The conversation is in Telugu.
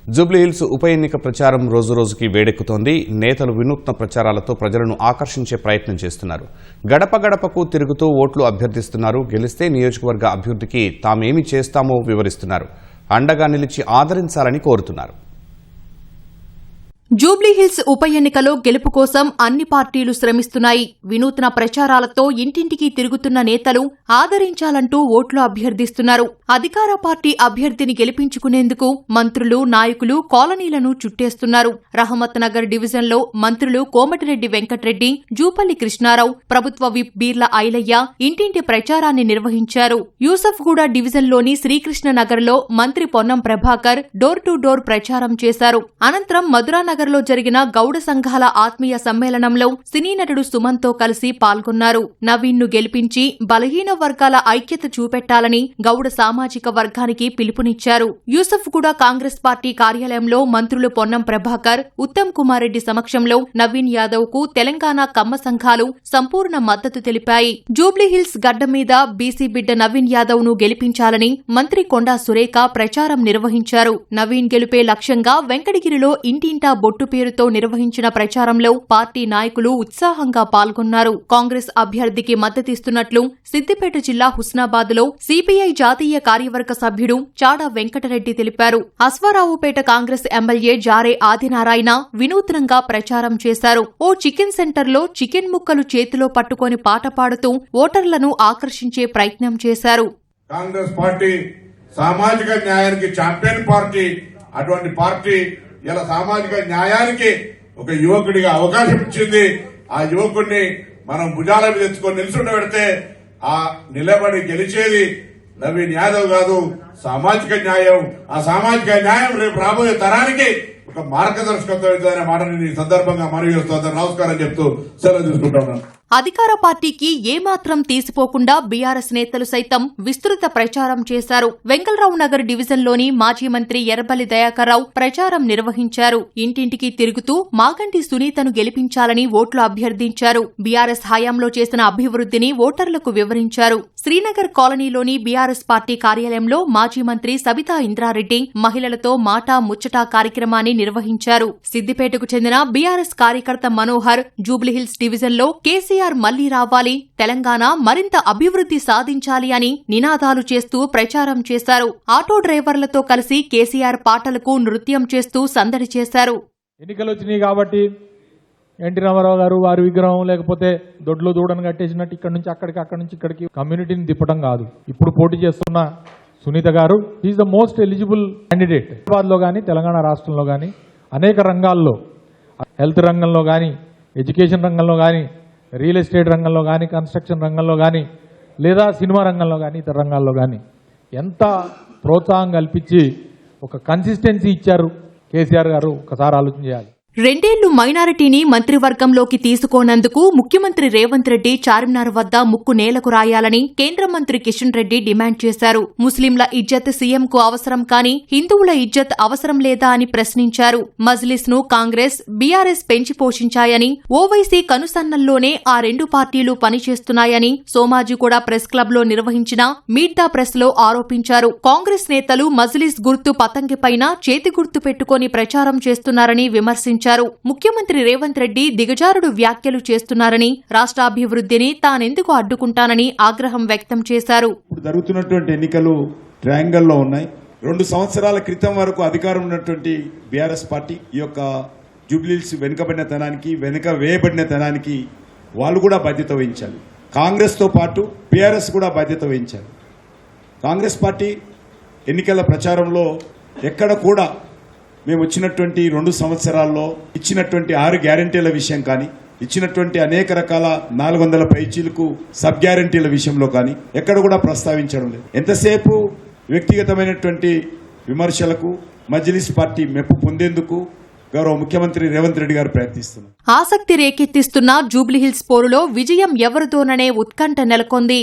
జూబ్లీహిల్స్ ఉప ఎన్నిక ప్రచారం రోజురోజుకి వేడెక్కుతోంది. నేతలు వినూత్న ప్రచారాలతో ప్రజలను ఆకర్షించే ప్రయత్నం చేస్తున్నారు. గడప గడపకు తిరుగుతూ ఓట్లు అభ్యర్థిస్తున్నారు. గెలిస్తే నియోజకవర్గ అభివృద్ధికి తామేమి చేస్తామో వివరిస్తున్నారు. అండగా నిలిచి ఆదరించాలని కోరుతున్నారు. జూబ్లీహిల్స్ ఉప ఎన్నికలో గెలుపు కోసం అన్ని పార్టీలు శ్రమిస్తున్నాయి. వినూత్న ప్రచారాలతో ఇంటింటికి తిరుగుతున్న నేతలు ఆదరించాలంటూ ఓట్లు అభ్యర్థిస్తున్నారు. అధికార పార్టీ అభ్యర్థిని గెలిపించుకునేందుకు మంత్రులు, నాయకులు కాలనీలను చుట్టేస్తున్నారు. రహమత్ నగర్ డివిజన్లో మంత్రులు కోమటిరెడ్డి వెంకటరెడ్డి, జూపల్లి కృష్ణారావు, ప్రభుత్వ విప్ బీర్ల ఐలయ్య ఇంటింటి ప్రచారాన్ని నిర్వహించారు. యూసఫ్గూడ డివిజన్లోని శ్రీకృష్ణనగర్లో మంత్రి Ponnam Prabhakar door to door ప్రచారం చేశారు. అనంతరం మధురానగర్ లో జరిగిన గౌడ సంఘాల ఆత్మీయ సమ్మేళనంలో సినీ నటుడు సుమన్తో కలిసి పాల్గొన్నారు. నవీన్ను గెలిపించి బలహీన వర్గాల ఐక్యత చూపెట్టాలని గౌడ సామాజిక వర్గానికి పిలుపునిచ్చారు. యూసఫ్గూడ కాంగ్రెస్ పార్టీ కార్యాలయంలో మంత్రులు పొన్నం ప్రభాకర్, ఉత్తమ్ కుమార్ రెడ్డి సమక్షంలో నవీన్ యాదవ్ కు తెలంగాణ కమ్మ సంఘాలు సంపూర్ణ మద్దతు తెలిపాయి. జూబ్లీహిల్స్ గడ్డ మీద బీసీ బిడ్డ నవీన్ యాదవ్ ను గెలిపించాలని మంత్రి కొండా సురేఖ ప్రచారం నిర్వహించారు. నవీన్ గెలుపే లక్ష్యంగా వెంకటగిరిలో ఇంటింటా బొట్టు పేరుతో నిర్వహించిన ప్రచారంలో పార్టీ నాయకులు ఉత్సాహంగా పాల్గొన్నారు. కాంగ్రెస్ అభ్యర్థికి మద్దతిస్తున్నట్లు సిద్దిపేట జిల్లా హుస్నాబాద్ లో సిపిఐ జాతీయ కార్యవర్గ సభ్యుడు చాడా వెంకటరెడ్డి తెలిపారు. అశ్వారావుపేట కాంగ్రెస్ ఎమ్మెల్యే జారే ఆదినారాయణ వినూత్నంగా ప్రచారం చేశారు. ఓ చికెన్ సెంటర్లో చికెన్ ముక్కలు చేతిలో పట్టుకొని పాట పాడుతూ ఓటర్లను ఆకర్షించే ప్రయత్నం చేశారు. కాంగ్రెస్ పార్టీ సామాజిక న్యాయానికి ఛాంపియన్ పార్టీ. అటువంటి పార్టీ ఇలా సామాజిక న్యాయానికి ఒక యువకుడిగా అవకాశం ఇచ్చింది. ఆ యువకుడిని మనం భుజాల మీద తెచ్చుకొని నిల్చుండబెడితే ఆ నిలబడి గెలిచేది నవీన్ యాదవ్ కాదు, సామాజిక న్యాయం. ఆ సామాజిక న్యాయం రేపు రాబోయే తరానికి ఒక మార్గదర్శకత్వం ఇద్దరనే మాటని ఈ సందర్భంగా మనవి చేస్తూ నమస్కారం చెప్తూ సెలవు తీసుకుంటున్నాను. అధికార పార్టీకి ఏమాత్రం తీసిపోకుండా బీఆర్ఎస్ నేతలు సైతం విస్తృత ప్రచారం చేశారు. వెంకట్రావు నగర్ డివిజన్లోని మాజీ మంత్రి ఎర్రబల్లి దయాకర్రావు ప్రచారం నిర్వహించారు. ఇంటింటికి తిరుగుతూ మాగంటి సునీతను గెలిపించాలని ఓట్లు అభ్యర్థించారు. బీఆర్ఎస్ హయాంలో చేసిన అభివృద్ధిని ఓటర్లకు వివరించారు. శ్రీనగర్ కాలనీలోని బీఆర్ఎస్ పార్టీ కార్యాలయంలో మాజీ మంత్రి సబితా ఇంద్రారెడ్డి మహిళలతో మాటా ముచ్చటా కార్యక్రమాన్ని నిర్వహించారు. సిద్దిపేటకు చెందిన బీఆర్ఎస్ కార్యకర్త మనోహర్ జూబ్లీహిల్స్ డివిజన్లో కేసీఆర్ మళ్లీ రావాలి, తెలంగాణ మరింత అభివృద్ధి సాధించాలి అని నినాదాలు చేస్తూ ప్రచారం చేశారు. ఆటో డ్రైవర్లతో కలిసి కేసీఆర్ పాటలకు నృత్యం చేస్తూ సందడి చేశారు. ఎన్నికలు వచ్చినాయి కాబట్టి ఎన్టీ రామారావు గారు వారి విగ్రహం లేకపోతే దొడ్లో దూడను కట్టేసినట్టు ఇక్కడ నుంచి అక్కడికి, అక్కడి నుంచి ఇక్కడికి కమ్యూనిటీని తిప్పడం కాదు. ఇప్పుడు పోటీ చేస్తున్న సునీత గారు is the most eligible candidate. హైదరాబాద్లో కానీ తెలంగాణ రాష్ట్రంలో కానీ అనేక రంగాల్లో, హెల్త్ రంగంలో కానీ, ఎడ్యుకేషన్ రంగంలో కానీ, రియల్ ఎస్టేట్ రంగంలో కానీ, కన్స్ట్రక్షన్ రంగంలో కానీ, లేదా సినిమా రంగంలో కానీ, ఇతర రంగాల్లో కానీ ఎంత ప్రోత్సాహం కల్పించి ఒక కన్సిస్టెన్సీ ఇచ్చారు కేసీఆర్ గారు. ఒకసారి ఆలోచన చేయాలి. 2 ఏళ్లు మైనారిటీని మంత్రివర్గంలోకి తీసుకోనందుకు ముఖ్యమంత్రి రేవంత్ రెడ్డి చార్మినార్ వద్ద ముక్కు నేలకు రాయాలని కేంద్ర మంత్రి కిషన్ రెడ్డి డిమాండ్ చేశారు. ముస్లింల ఇజ్జత్ సీఎంకు అవసరం కానీ హిందువుల ఇజ్జత్ అవసరం లేదా అని ప్రశ్నించారు. మజ్లిస్ ను కాంగ్రెస్, బీఆర్ఎస్ పెంచి పోషించాయని, ఓవైసీ కనుసన్నల్లోనే ఆ 2 పార్టీలు పనిచేస్తున్నాయని సోమాజిగూడ ప్రెస్ క్లబ్ లో నిర్వహించిన మీట్ ద ప్రెస్ లో ఆరోపించారు. కాంగ్రెస్ నేతలు మజ్లిస్ గుర్తు పతంగిపైన చేతి గుర్తు పెట్టుకుని ప్రచారం చేస్తున్నారని విమర్శించారు. ముఖ్యమంత్రి రేవంత్ రెడ్డి దిగజారుడు వ్యాఖ్యలు చేస్తున్నారని, రాష్ట్రాభివృద్ధిని తానెందుకు అడ్డుకుంటానని ఆగ్రహం వ్యక్తం చేశారు. ఇప్పుడు జరుగుతున్నటువంటి ఎన్నికలు ట్రయాంగిల్లో ఉన్నాయి. 2 సంవత్సరాల క్రితం వరకు అధికారం ఉన్నటువంటి బీఆర్ఎస్ పార్టీ ఈ యొక్క జూబ్లీహిల్స్ వెనుకబడినతనానికి, వెనుక వేయబడినతనానికి వాళ్ళు కూడా బాధ్యత వహించాలి. కాంగ్రెస్తో పాటు బీఆర్ఎస్ కూడా బాధ్యత వహించాలి. కాంగ్రెస్ పార్టీ ఎన్నికల ప్రచారంలో ఎక్కడ కూడా మేము వచ్చినటువంటి 2 సంవత్సరాల్లో ఇచ్చినటువంటి 6 గ్యారంటీల విషయం కానీ, ఇచ్చినటువంటి అనేక రకాల 400 పైచీలకు సబ్ గ్యారంటీల విషయంలో కానీ ఎక్కడ కూడా ప్రస్తావించడం లేదు. ఎంతసేపు వ్యక్తిగతమైనటువంటి విమర్శలకు మజ్లిస్ పార్టీ మెప్పు పొందేందుకు గౌరవ ముఖ్యమంత్రి రేవంత్ రెడ్డి గారు ప్రయత్నిస్తున్నారు. ఆసక్తి రేకెత్తిస్తున్న జూబ్లీహిల్స్ పోరులో విజయం ఎవరితోననే ఉత్కంఠ నెలకొంది.